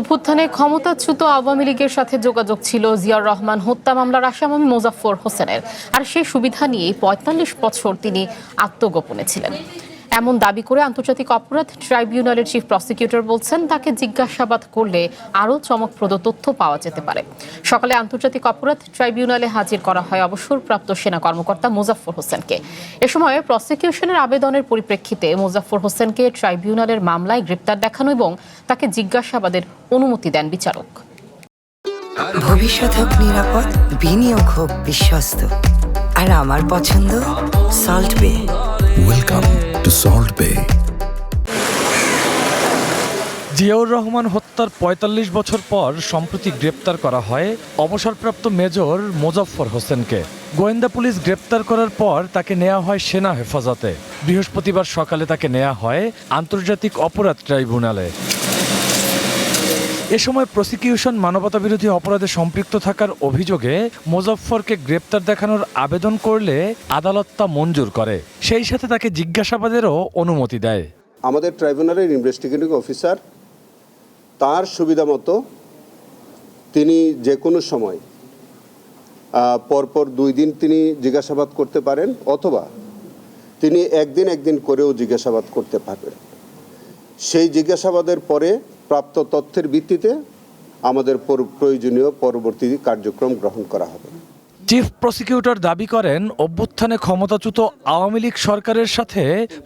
অভ্যুত্থানে ক্ষমতাচ্যুত আওয়ামী লীগের সাথে যোগাযোগ ছিল জিয়াউর রহমান হত্যা মামলার আসামি মোজাফফর হোসেনের, আর সেই সুবিধা নিয়েই ৪৫ বছর তিনি আত্মগোপনে ছিলেন এমন দাবি করে আন্তর্জাতিক অপরাধ ট্রাইব্যুনালের চিফ প্রসিকিউটর বলছেন তাকে জিজ্ঞাসাবাদ করলে আরও চমকপ্রদ তথ্য পাওয়া যেতে পারে। সকালে আন্তর্জাতিক অপরাধ ট্রাইব্যুনালে হাজির করা হয় অবসরপ্রাপ্ত সেনা কর্মকর্তা মোজাফফর হোসেনকে। এ সময় প্রসিকিউশনের আবেদনের পরিপ্রেক্ষিতে মোজাফফর হোসেনকে ট্রাইব্যুনালের মামলায় গ্রেপ্তার দেখানো এবং তাকে জিজ্ঞাসাবাদের অনুমতি দেন বিচারক। ভবিষ্যৎ হোক নিরাপদ, বিনিয়োগ হোক বিশ্বস্ত, আর আমার পছন্দ সল্ট বে। ওয়েলকাম টু সল্ট বে। জিয়াউর রহমান হত্যার ৪৫ বছর পর সম্প্রতি গ্রেপ্তার করা হয় অবসরপ্রাপ্ত মেজর মোজাফফর হোসেনকে। গোয়েন্দা পুলিশ গ্রেপ্তার করার পর তাকে নেওয়া হয় সেনা হেফাজতে। বৃহস্পতিবার সকালে তাকে নেওয়া হয় আন্তর্জাতিক অপরাধ ট্রাইব্যুনালে। এ সময় প্রসিকিউশন মানবতাবিরোধী অপরাধে সম্পৃক্ত থাকার অভিযোগে মোজাফফরকে গ্রেপ্তার দেখানোর আবেদন করলে আদালত তা মঞ্জুর করে, সেই সাথে তাকে জিজ্ঞাসাবাদেরও অনুমতি দেয়। আমাদের ট্রাইব্যুনালের ইনভেস্টিগেটিং অফিসার তার সুবিধা মতো তিনি যে কোনো সময় পরপর 2 দিন তিনি জিজ্ঞাসাবাদ করতে পারেন, অথবা তিনি একদিন করেও জিজ্ঞাসাবাদ করতে পারবেন। সেই জিজ্ঞাসাবাদের পরে প্রাপ্ত তথ্যের ভিত্তিতে আমাদের প্রয়োজনীয় পরবর্তী কার্যক্রম গ্রহণ করা হবে। চিফ প্রসিকিউটর দাবি করেন অভ্যুত্থানে ক্ষমতাচ্যুত আওয়ামী লীগ সরকারের সাথে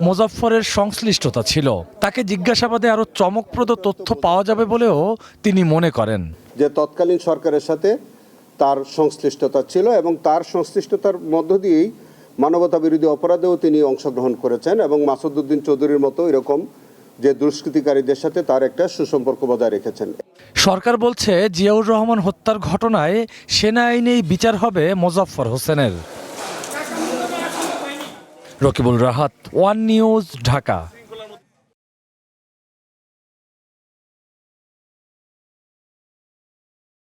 মোজাফফরের সংশ্লিষ্টতা ছিল। তাকে জিজ্ঞাসাবাদে আরও চমকপ্রদ তথ্য পাওয়া যাবে বলেও তিনি মনে করেন যে তৎকালীন সরকারের সাথে তার সংশ্লিষ্টতা ছিল এবং তার সংশ্লিষ্টতার মধ্য দিয়েই মানবতাবিরোধী অপরাধেও তিনি অংশগ্রহণ করেছেন এবং মাসুদউদ্দিন চৌধুরীর মতো এরকম যে দুষ্কৃতিকারীদের সাথে তার একটা সুসম্পর্ক বজায় রেখেছেন। সরকার বলছে জিয়াউর রহমান হত্যার ঘটনায় সেনা আইনেই বিচার হবে মোজাফফর হোসেনের। Rakibul Rahat, one news, Dhaka.